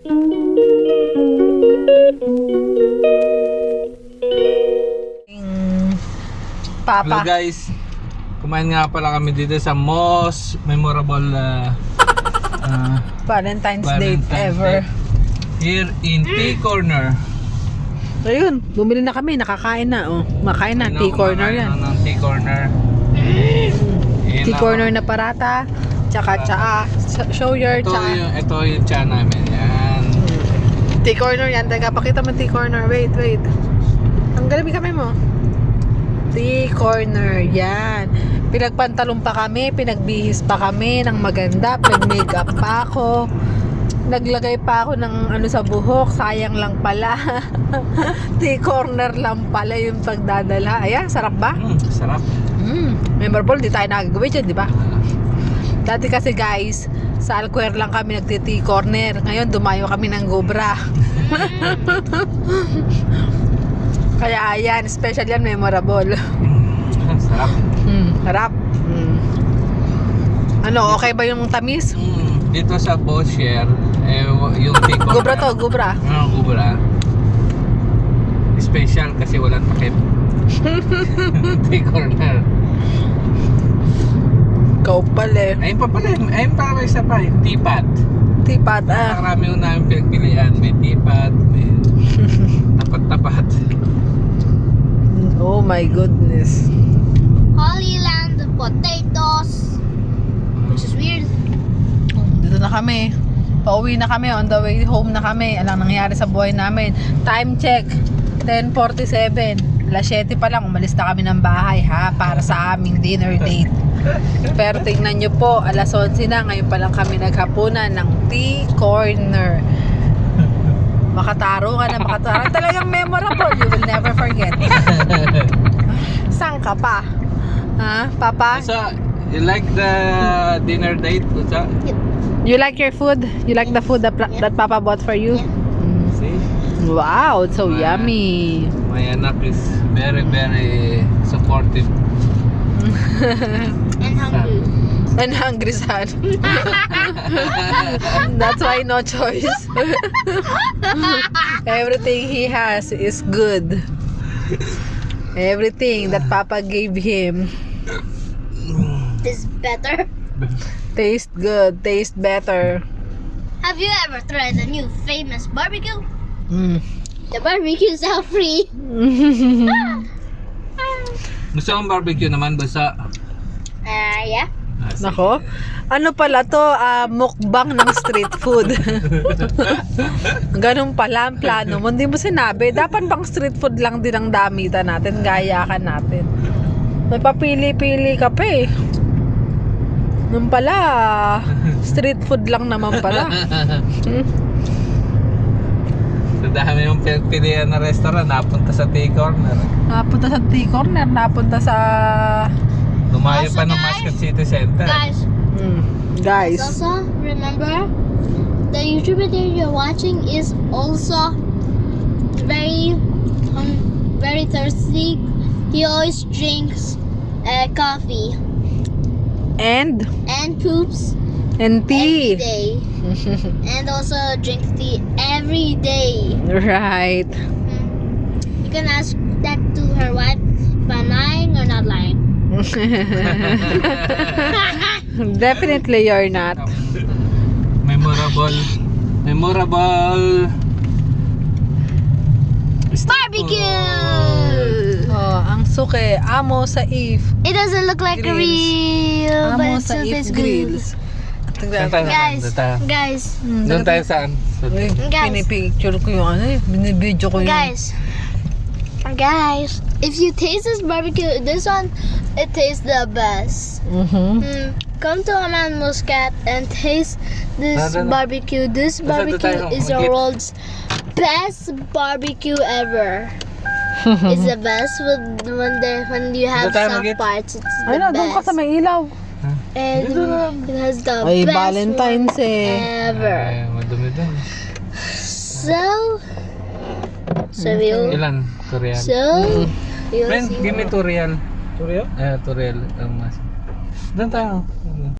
Papa. Hello guys, kumain nga pala kami dito sa most memorable Valentine's date ever. Here in Tea Corner. Ayun, bumili na kami, nakakain na. Oh, makain na, tea corner yan. Ng Tea Corner. Tea corner na parata, tsaka shower, Ito yung tsa namin. Yan. Tea corner yan. Teka, pakita mo tea corner. Wait. Ang galing kami mo. Tea corner, yan. Pinagpantalon pa kami, pinagbihis pa kami ng maganda, pinag-makeup pa ako. Naglagay pa ako ng ano sa buhok, sayang lang pala. Tea corner lang pala yung pagdadala. Ayan, sarap ba? Sarap. Memorable, di tayo nagagawin dyan, di ba? Dati kasi guys, sa Alquer lang kami nagti-tea corner. Ngayon, dumayo kami ng Gobra. Kaya ayan, special yan, memorable. Sarap. Sarap. Ano, okay ba yung tamis? Dito sa Bosher, yung tea corner. Gobra to, Gobra. Gobra. Special kasi walang takip. Tea corner. Ikaw pala eh. Ayun pa pala, ayun pa may isa pa, yung teapot. Teapot, Marami yung namin pinagpilian. May teapot, may tapat-tapat. Oh my goodness. Holy Land potatoes, which is weird. Dito na kami. Pauwi na kami. On the way home na kami. Anong nangyari sa buhay namin? Time check. 10:47. Alas 7 pa lang. Umalis na kami ng bahay ha. Para sa aming dinner date. Pero tingnan nyo po. Alas 11 na. Ngayon pa lang kami naghapunan ng tea corner. Makataro ka na. Makataro. Talagang memorable. You will never forget. Saan ka pa? Ha? Papa? So, you like the dinner date? You like your food? You like the food that Papa bought for you? See? Wow, it's so yummy. My anak is very, very supportive. And hungry. And hungry son. That's why no choice. Everything he has is good. Everything that Papa gave him Is better. tastes good, tastes better. Have you ever tried the new famous barbecue? Mm. The barbecue is now free. Gusto mong barbecue naman basta? Yeah. Nako, ano pala to? Mukbang ng street food. Ganun pala ang plano mo. Hindi mo sinabi. Dapat pang street food lang din ang damitan natin. Gayakan natin. May papili-pili ka pa eh. Nung pala, street food lang naman pala. Sa dami yung pinagpilian na restaurant, napunta sa tea corner. Napunta sa tea corner, napunta sa... Lumayo Also, pa ng guys, Muscat City Center. Guys. Also, remember, the YouTuber that you're watching is also very thirsty. He always drinks coffee And poops tea. every day, and also drinks tea every day. Right. You can ask that to her wife if I'm lying or not lying. Definitely you're not. Memorable Barbecue! Oh, ang suke. Amo sa if. It doesn't look like a Grills. real, but Amo it sa still if tastes good. grills. Guys, Doon tayo saan? Uy, Guys. pinipicture ko yung ano eh. Binibidyo ko yung... guys, if you taste this barbecue, this one, it tastes the best. Come to Aman Muscat and taste this barbecue. This barbecue is the world's best barbecue ever. It's the best when you have soft parts. It's Ay the na, doon ka sa best. may ilaw. And it has the Ay, best Valentines one eh. ever. Ay, madumi doon. So we'll Ilan? 2 real. we'll Friend, see. give me 2 real. 2 real? 2 real. Doon tayo.